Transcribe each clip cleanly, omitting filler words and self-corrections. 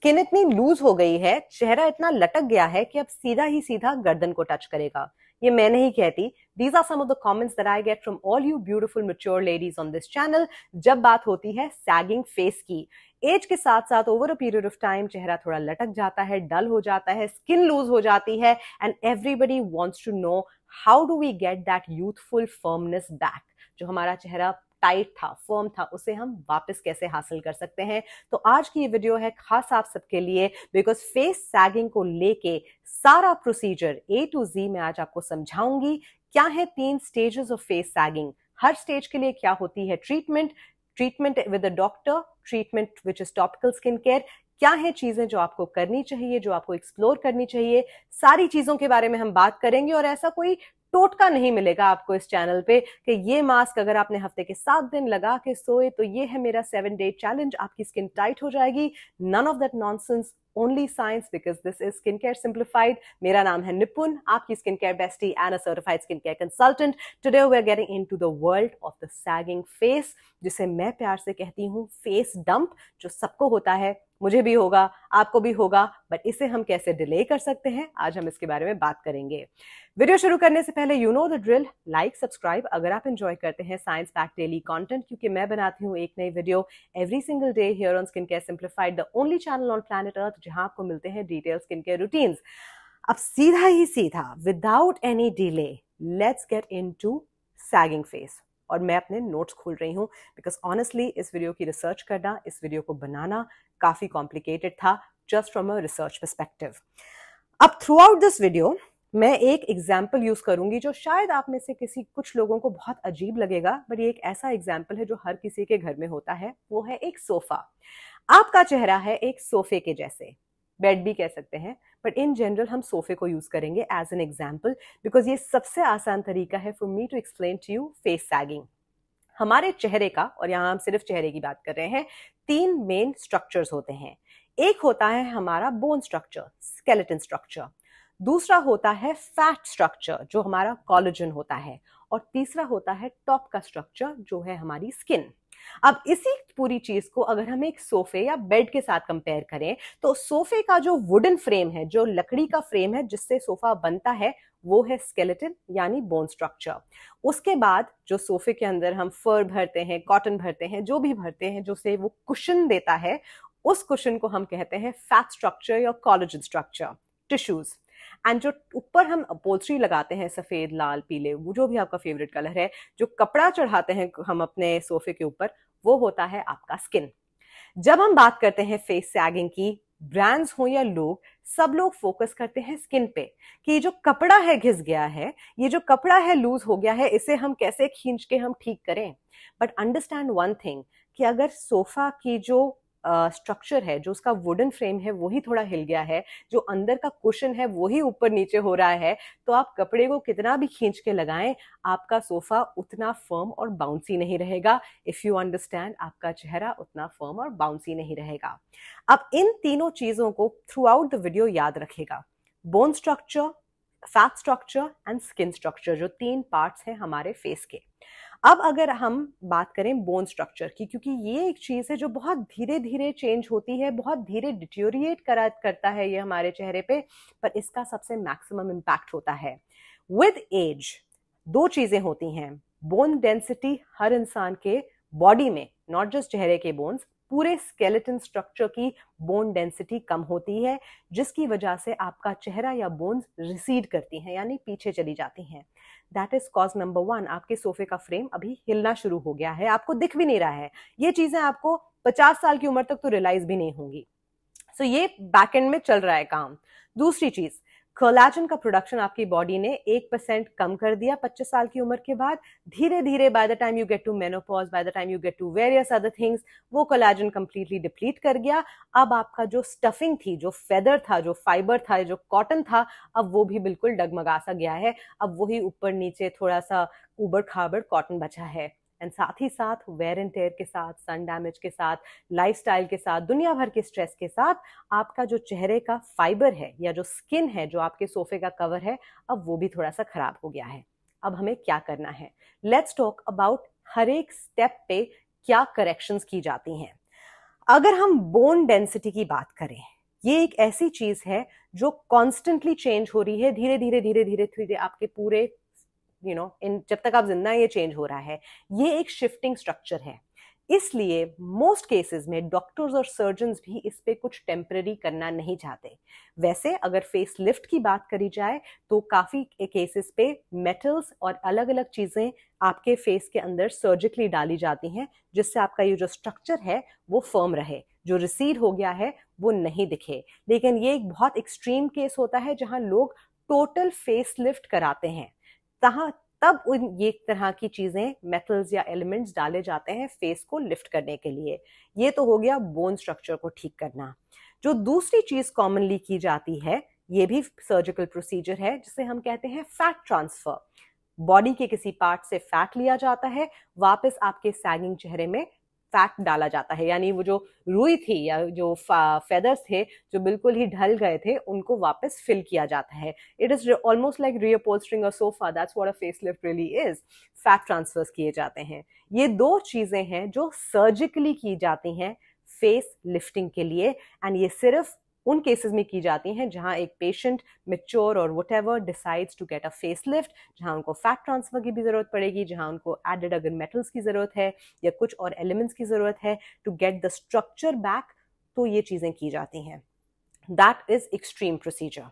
Skin इतनी loose हो गई है, चेहरा इतना लटक गया है कि अब सीधा ही सीधा गर्दन को टच करेगा। ये मैं नहीं कहती, these are some of the comments that I get from all you beautiful mature ladies on this channel जब बात होती है sagging face की। एज के साथ साथ over a period of time चेहरा थोड़ा लटक जाता है, डल हो जाता है, स्किन लूज हो जाती है, and everybody wants to know how do we get that youthful firmness back. जो हमारा चेहरा टाइट था, फर्म था, उसे हम वापस कैसे हासिल कर सकते हैं। तो आज की ये वीडियो है खास आप सबके लिए, बिकॉज फेस सैगिंग को लेके सारा प्रोसीजर A to Z मैं आज आपको समझाऊंगी। क्या है 3 stages of face sagging, her stage के लिए क्या होती है treatment with a doctor, treatment which is topical skin care, क्या है चीजें जो आपको करनी चाहिए, जो आपको एक्सप्लोर करनी चाहिए, सारी चीजों के बारे में हम बात करेंगे। और ऐसा कोई टोटका नहीं मिलेगा आपको इस चैनल पे कि ये मास्क अगर आपने हफ्ते के 7 दिन लगा के सोए तो ये है मेरा 7 डे चैलेंज, आपकी स्किन टाइट हो जाएगी। None of that nonsense, only science, because this is skin care simplified. मेरा नाम है निपुन, आपकी skin care bestie and a certified skin care consultant. Today we are getting into the world of the sagging face, जिसे मैं प्यार से कहती हूँ फेस डंप, जो सबको होता है, मुझे भी होगा, आपको भी होगा, बट इसे हम कैसे डिले कर सकते हैं, आज हम इसके बारे में बात करेंगे। वीडियो शुरू करने से पहले you know the drill, like subscribe अगर आप एंजॉय करते हैं साइंस पैक्ड डेली कंटेंट, क्योंकि मैं बनाती हूँ एक नई video every single day here on skin care simplified, the only channel on planet earth जहां आपको मिलते हैं डिटेल स्किन केयर रूटीन्स। अब सीधा ही सीधा without any delay let's get into sagging face. और मैं अपने नोट्स खोल रही हूँ बिकॉज ऑनेस्टली इस वीडियो की रिसर्च करना, इस वीडियो को बनाना काफी कॉम्प्लिकेटेड था just from a research perspective. अब थ्रू आउट दिस वीडियो मैं एक एग्जाम्पल यूज करूंगी जो शायद आप में से कुछ लोगों को बहुत अजीब लगेगा, बट ये एक ऐसा एग्जाम्पल है जो हर किसी के घर में होता है। वो है एक सोफा। आपका चेहरा है एक सोफे के जैसे, बेड भी कह सकते हैं, बट इन जनरल हम सोफे को यूज करेंगे एज एन एग्जाम्पल बिकॉज ये सबसे आसान तरीका है for me to explain to you face sagging. हमारे चेहरे का, और यहां हम सिर्फ चेहरे की बात कर रहे हैं, 3 मेन स्ट्रक्चर्स होते हैं। एक होता है हमारा बोन स्ट्रक्चर, स्केलेटन स्ट्रक्चर। दूसरा होता है फैट स्ट्रक्चर जो हमारा कोलेजन होता है, और तीसरा होता है टॉप का स्ट्रक्चर जो है हमारी स्किन। अब इसी पूरी चीज को अगर हम एक सोफे या बेड के साथ कंपेयर करें तो सोफे का जो वुडन फ्रेम है, जो लकड़ी का फ्रेम है जिससे सोफा बनता है, वो है स्केलेटन यानी बोन स्ट्रक्चर। उसके बाद जो सोफे के अंदर हम फर भरते हैं, कॉटन भरते हैं, जो भी भरते हैं, जो से वो कुशन देता है, उस कुशन को हम कहते हैं फैट स्ट्रक्चर या कोलेजन स्ट्रक्चर, टिश्यूज। एंड जो ऊपर हम अपॉल्स्ट्री लगाते हैं, सफेद, लाल, पीले, वो जो भी आपका फेवरेट कलर है, जो कपड़ा चढ़ाते हैं हम अपने सोफे के ऊपर, वो होता है आपका स्किन। जब हम बात करते हैं फेस सैगिंग की, ब्रांड्स हो या लोग, सब लोग फोकस करते हैं स्किन पे कि ये जो कपड़ा है घिस गया है, ये जो कपड़ा है लूज हो गया है, इसे हम कैसे खींच के हम ठीक करें। बट अंडरस्टैंड वन थिंग कि अगर सोफा की जो स्ट्रक्चर है, जो उसका वुडन फ्रेम है, वही थोड़ा हिल गया है, जो अंदर का कुशन है वही ऊपर नीचे हो रहा है, तो आप कपड़े को कितना भी खींच के लगाएं, आपका सोफा उतना फर्म और बाउंसी नहीं रहेगा। इफ यू अंडरस्टैंड, आपका चेहरा उतना फर्म और बाउंसी नहीं रहेगा। अब इन तीनों चीजों को थ्रू आउट द वीडियो याद रखेगा, bone structure, fat structure and skin structure, जो 3 पार्ट्स हैं हमारे फेस के। अब अगर हम बात करें बोन स्ट्रक्चर की, क्योंकि ये एक चीज है जो बहुत धीरे धीरे चेंज होती है, बहुत धीरे डिटोरिएट करता है ये हमारे चेहरे पे, पर इसका सबसे मैक्सिमम इम्पैक्ट होता है विद एज। 2 चीजें होती हैं, बोन डेंसिटी हर इंसान के बॉडी में, नॉट जस्ट चेहरे के बोन्स, पूरे स्केलेटन स्ट्रक्चर की बोन डेंसिटी कम होती है, जिसकी वजह से आपका चेहरा या बोन्स रिसीड करती हैं, यानी पीछे चली जाती हैं। That is cause number 1। आपके सोफे का फ्रेम अभी हिलना शुरू हो गया है, आपको दिख भी नहीं रहा है। ये चीजें आपको 50 साल की उम्र तक तो रियलाइज भी नहीं होंगी। सो ये बैक एंड में चल रहा है काम। दूसरी चीज, कोलेजन का प्रोडक्शन आपकी बॉडी ने 1% कम कर दिया 25 साल की उम्र के बाद। धीरे धीरे by the time you get to menopause, by the time you get to various other things, वो कोलेजन कंप्लीटली डिप्लीट कर गया। अब आपका जो स्टफिंग थी, जो फेदर था, जो फाइबर था, जो कॉटन था, अब वो भी बिल्कुल डगमगा सा गया है। अब वही ऊपर नीचे थोड़ा सा उबड़ खाबड़ कॉटन बचा है। एंड साथ ही साथ वेयर एंड टेयर के साथ, सन डैमेज के साथ, लाइफस्टाइल के साथ, दुनिया भर के स्ट्रेस के साथ, आपका जो चेहरे का फाइबर है या जो स्किन है, जो आपके सोफे का कवर है, अब वो भी थोड़ा सा खराब हो गया है। अब हमें क्या करना है, लेट्स टॉक अबाउट हर एक स्टेप पे क्या करेक्शंस की जाती हैं। अगर हम बोन डेंसिटी की बात करें, ये एक ऐसी चीज है जो कॉन्स्टेंटली चेंज हो रही है, धीरे धीरे धीरे धीरे धीरे आपके पूरे इन जब तक आप जिंदा हैं ये चेंज हो रहा है। ये एक शिफ्टिंग स्ट्रक्चर है, इसलिए मोस्ट केसेस में डॉक्टर्स और सर्जन्स भी इस पे कुछ टेम्पररी करना नहीं चाहते। वैसे अगर फेस लिफ्ट की बात करी जाए तो काफी केसेस पे मेटल्स और अलग अलग चीजें आपके फेस के अंदर सर्जिकली डाली जाती हैं, जिससे आपका ये जो स्ट्रक्चर है वो फर्म रहे, जो रिसीड हो गया है वो नहीं दिखे। लेकिन ये एक बहुत एक्सट्रीम केस होता है जहां लोग टोटल फेस लिफ्ट कराते हैं, तब उन ये तरह की चीजें मेटल्स या एलिमेंट्स डाले जाते हैं फेस को लिफ्ट करने के लिए। ये तो हो गया बोन स्ट्रक्चर को ठीक करना। जो दूसरी चीज कॉमनली की जाती है, ये भी सर्जिकल प्रोसीजर है, जिसे हम कहते हैं फैट ट्रांसफर। बॉडी के किसी पार्ट से फैट लिया जाता है, वापस आपके सैगिंग चेहरे में फैट डाला जाता है, यानी वो जो रुई थी या जो फेदर्स थे जो बिल्कुल ही ढल गए थे, उनको वापस फिल किया जाता है। It is almost like reupholstering a sofa, that's what a face lift really is. Fat transfers किए जाते हैं। ये दो चीजें हैं जो सर्जिकली की जाती हैं फेस लिफ्टिंग के लिए, एंड ये सिर्फ उन केसेस में की जाती हैं जहां एक पेशेंट मैच्योर और whatever decides to get a face lift, जहां उनको फैट ट्रांसफर की भी जरूरत पड़ेगी, जहां उनको एडेड अगर मेटल्स की जरूरत है या कुछ और एलिमेंट्स की जरूरत है to get the structure back, तो ये चीजें की जाती हैं। That is extreme procedure.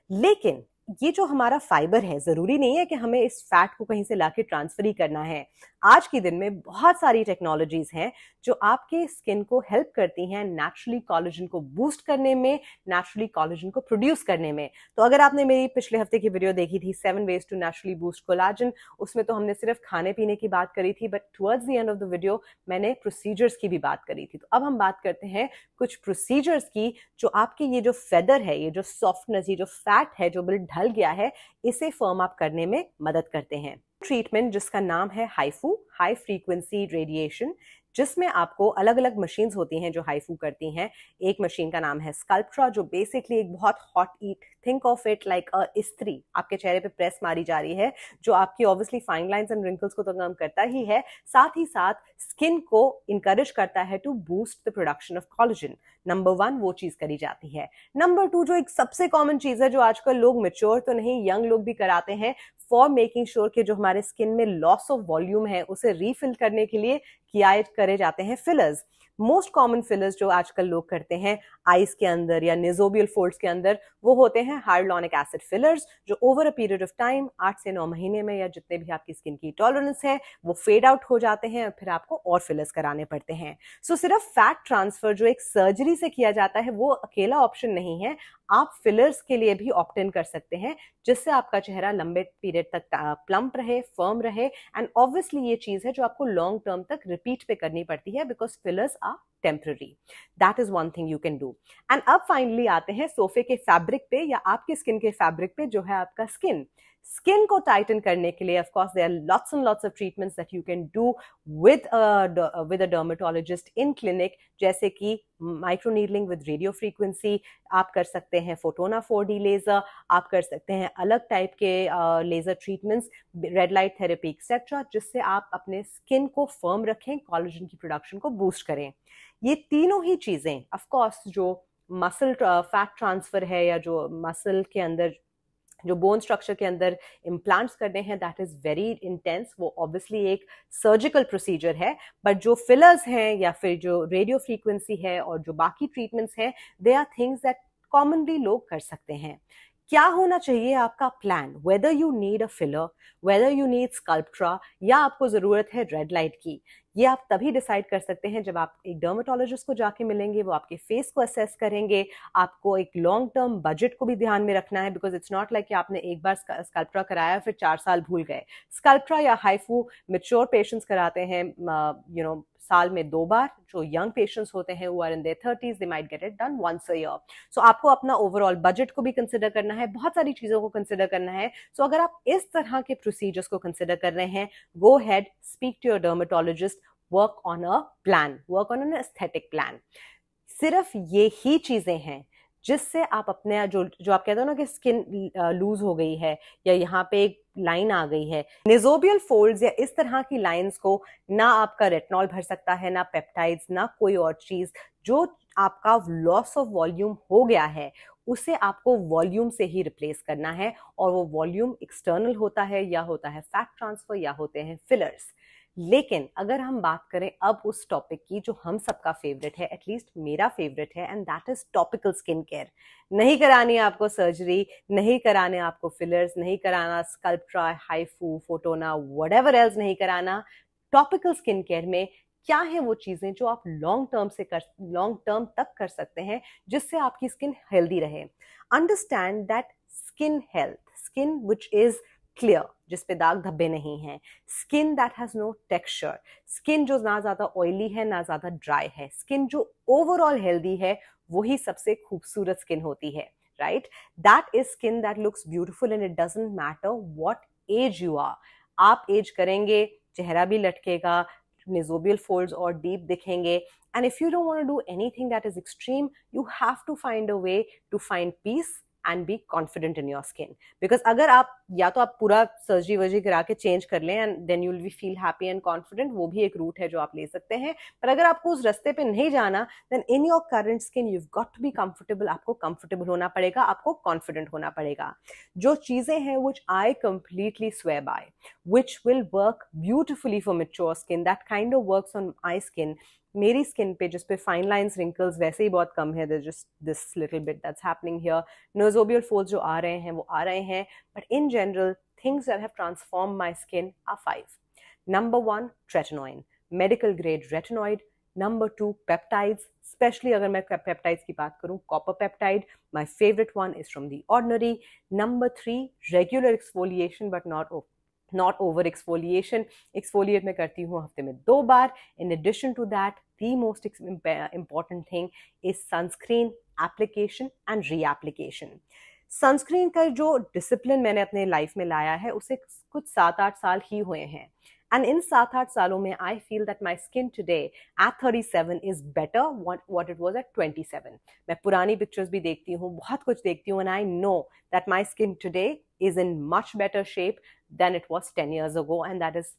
लेकिन ये जो हमारा फाइबर है, जरूरी नहीं है कि हमें इस फैट को कहीं से लाके ट्रांसफर ही करना है। आज के दिन में बहुत सारी टेक्नोलॉजीज हैं जो आपके स्किन को हेल्प करती हैं नेचुरली कोलेजन को बूस्ट करने में, नेचुरली कोलेजन को प्रोड्यूस करने में। तो अगर आपने मेरी पिछले हफ्ते की वीडियो देखी थी 7 ways to naturally boost collagen, उसमें तो हमने सिर्फ खाने पीने की बात करी थी, but towards the end of the video मैंने प्रोसीजर्स की भी बात करी थी। तो अब हम बात करते हैं कुछ प्रोसीजर्स की जो आपके ये जो फेदर है, ये जो सॉफ्टनेस, ये जो फैट है जो बिल्कुल ढल गया है, इसे फर्म अप करने में मदद करते हैं। ट्रीटमेंट जिसका नाम है हाईफू, हाई फ्रीक्वेंसी रेडिएशन, जिसमें आपको अलग अलग मशीन्स होती हैं जो हाईफू करती हैं। एक मशीन का नाम है स्कल्पट्रा, जो बेसिकली एक बहुत hot eat, think of it like अ इस्त्री, आपके चेहरे पे प्रेस मारी जा रही है, जो आपकी obviously fine lines and wrinkles को तो कम करता ही है, साथ ही साथ स्किन को इंकरेज करता है to boost the production of collagen. Number 1 वो चीज करी जाती है। नंबर 2 जो एक सबसे कॉमन चीज है जो आजकल लोग मैच्योर तो नहीं, यंग लोग भी कराते हैं, फॉर मेकिंग श्योर कि जो हमारे स्किन में लॉस ऑफ वॉल्यूम है उसे रीफिल करने के लिए किया करे जाते हैं फिलर्स। मोस्ट कॉमन फिलर्स जो आजकल लोग करते हैं आईज के अंदर या नेजोबियल फोल्ड्स के अंदर, वो होते हैं हाइलुरोनिक एसिड फिलर्स, जो over a period of time 8 से 9 महीने में या जितने भी आपकी स्किन की टॉलरेंस है वो फेड आउट हो जाते हैं और फिर आपको और फिलर्स कराने पड़ते हैं। सो सिर्फ फैट ट्रांसफर जो एक सर्जरी से किया जाता है वो अकेला ऑप्शन नहीं है, आप फिलर्स के लिए भी ऑप्ट इन कर सकते हैं, जिससे आपका चेहरा लंबे पीरियड तक प्लम्प रहे, फर्म रहे, एंड ऑब्वियसली ये चीज है जो आपको लॉन्ग टर्म तक रिपीट पे करनी पड़ती है because fillers are temporary. That is one thing you can do. And अब फाइनली आते हैं सोफे के फैब्रिक पे या आपके स्किन के फैब्रिक पे, जो है आपका स्किन। स्किन को टाइटन करने के लिए of course there are lots and lots of treatments that you can do with a dermatologist in clinic, जैसे कि माइक्रोनीडलिंग विद रेडियो फ्रीक्वेंसी, आप कर सकते हैं फोटोना 4D लेजर, आप कर सकते हैं अलग टाइप के laser treatments, red light therapy etcetera, जिससे आप अपने स्किन को फर्म रखें, कोलेजन की प्रोडक्शन को बूस्ट करें। ये तीनों ही चीजें ऑफ कोर्स जो मसल फैट ट्रांसफर है या जो मसल के अंदर जो बोन स्ट्रक्चर के अंदर इम्प्लांट्स करने हैं, दैट इज वेरी इंटेंस, वो ऑब्वियसली एक सर्जिकल प्रोसीजर है, बट जो फिलर्स हैं या फिर जो रेडियो फ्रीक्वेंसी है और जो बाकी ट्रीटमेंट्स हैं, they are things that commonly लोग कर सकते हैं। क्या होना चाहिए आपका plan, whether you need a filler, whether you need Sculptra, या आपको जरूरत है रेड लाइट की, ये आप तभी डिसाइड कर सकते हैं जब आप एक डर्मेटोलॉजिस्ट को जाके मिलेंगे, वो आपके फेस को असेस करेंगे। आपको एक लॉन्ग टर्म बजट को भी ध्यान में रखना है, बिकॉज इट्स नॉट लाइक कि आपने एक बार स्कल्पट्रा कराया फिर 4 साल भूल गए। स्कल्पट्रा या हाईफू मैच्योर पेशेंट्स कराते हैं साल में 2 बार। जो यंग पेशेंट्स होते हैं वो are in their 30s, they might get it done once a year. So आपको अपना ओवरऑल बजट को भी कंसिडर करना है, बहुत सारी चीजों को कंसिडर करना है। सो अगर आप इस तरह के प्रोसीजर्स को कंसिडर कर रहे हैं, go ahead, speak to your dermatologist, work on a plan, work on an aesthetic plan. सिर्फ ये ही चीजें हैं जिससे आप अपने जो आप कहते हो ना कि स्किन लूज हो गई है या यहाँ पे एक लाइन आ गई है। निजोबियल फोल्ड्स या इस तरह की लाइंस को ना आपका रेटिनॉल भर सकता है, ना पेप्टाइड्स, ना कोई और चीज। जो आपका लॉस ऑफ वॉल्यूम हो गया है उसे आपको वॉल्यूम से ही रिप्लेस करना है, और वो वॉल्यूम एक्सटर्नल होता है या होता है फैट ट्रांसफर या होते हैं फिलर्स। लेकिन अगर हम बात करें अब उस टॉपिक की जो हम सबका फेवरेट है, एटलीस्ट मेरा फेवरेट है, and that is topical skin care. नहीं करानी है आपको सर्जरी, नहीं कराने आपको फिलर्स, नहीं कराना स्कल्पट्रा, हाइफू, फोटोना, व्हाटएवर एल्स नहीं कराना। टॉपिकल स्किन केयर में क्या है वो चीजें जो आप लॉन्ग टर्म तक कर सकते हैं जिससे आपकी स्किन हेल्दी रहे। Understand that skin health, skin which is clear, जिस पे दाग धब्बे नहीं हैं, skin that has no texture, skin जो ना ज्यादा ऑयली है ना ज्यादा ड्राई है, स्किन जो ओवरऑल हेल्दी है, वही सबसे खूबसूरत स्किन होती है, right? That is skin that looks beautiful and it doesn't matter what age you are. आप एज करेंगे, चेहरा भी लटकेगा, निजोबियल फोल्ड्स और डीप दिखेंगे। And if you don't want to do anything that is extreme, you have to find a way to find peace and be confident in your skin. Because अगर आप या तो आप पूरा सर्जरी वर्जरी करा के चेंज कर लें and then you will be feel happy and confident, वो भी एक रूट है जो आप ले सकते हैं। पर अगर आपको उस रास्ते पे नहीं जाना, then in your current skin you got to be comfortable. आपको कंफर्टेबल होना पड़ेगा, आपको कॉन्फिडेंट होना पड़ेगा। जो चीजें हैं which I completely swear by, which will work beautifully for mature skin, that kind of works on my skin. मेरी स्किन पे जिस पे फाइन लाइंस, रिंकल्स वैसे ही बहुत कम है, there just this little bit that's happening here, nasolabial folds जो आ रहे हैं वो आ रहे हैं, but in general things that have transform my skin are 5. Number 1, tretinoin, medical grade retinoid. Number 2, peptides, especially अगर मैं peptides की बात करूं, copper peptide, my favorite one is from The Ordinary. Number 3, regular exfoliation but not over exfoliation. Exfoliate मैं करती हूँ हफ्ते में 2 बार. In addition to that, the most important thing is sunscreen application and reapplication. Sunscreen का जो discipline मैंने अपने life में लाया है उसे कुछ 7-8 साल ही हुए हैं, एंड इन 7-8 सालों में I feel that my skin today at 37 is better what it was at 27. मैं पुरानी पिक्चर्स भी देखती हूँ, बहुत कुछ देखती हूँ, and I know that my skin today is in much better shape than it was 10 years ago, and that is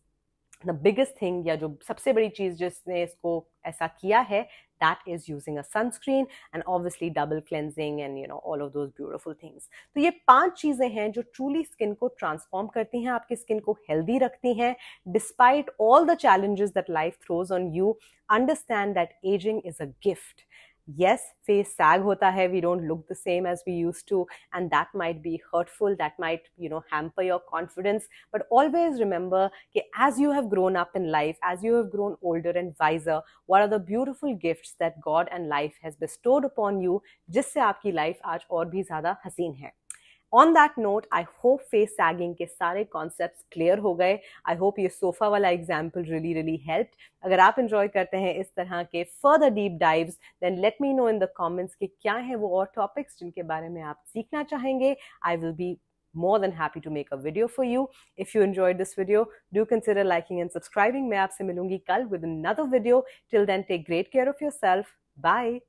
the biggest thing, या जो सबसे बड़ी चीज जिसने इसको ऐसा किया है, that is using a sunscreen and obviously double cleansing and all of those beautiful things. तो ये 5 चीजें हैं जो truly स्किन को ट्रांसफॉर्म करती हैं, आपकी स्किन को हेल्दी रखती हैं despite all the challenges that life throws on you. Understand that aging is a gift. Yes, face sag hota hai, we don't look the same as we used to, and that might be hurtful, that might hamper your confidence, but always remember that as you have grown up in life, as you have grown older and wiser, what are the beautiful gifts that God and life has bestowed upon you, जिससे आपकी life आज और भी ज़्यादा हसीन है. On that note, I hope face sagging के सारे concepts clear हो गए. I hope ये सोफा वाला example really helped. अगर आप enjoy करते हैं इस तरह के further deep dives, then let me know in the comments कि क्या हैं वो और topics जिनके बारे में आप सीखना चाहेंगे. I will be more than happy to make a video for you. If you enjoyed this video, do consider liking and subscribing. मैं आपसे मिलूंगी कल with another video. Till then, take great care of yourself. Bye.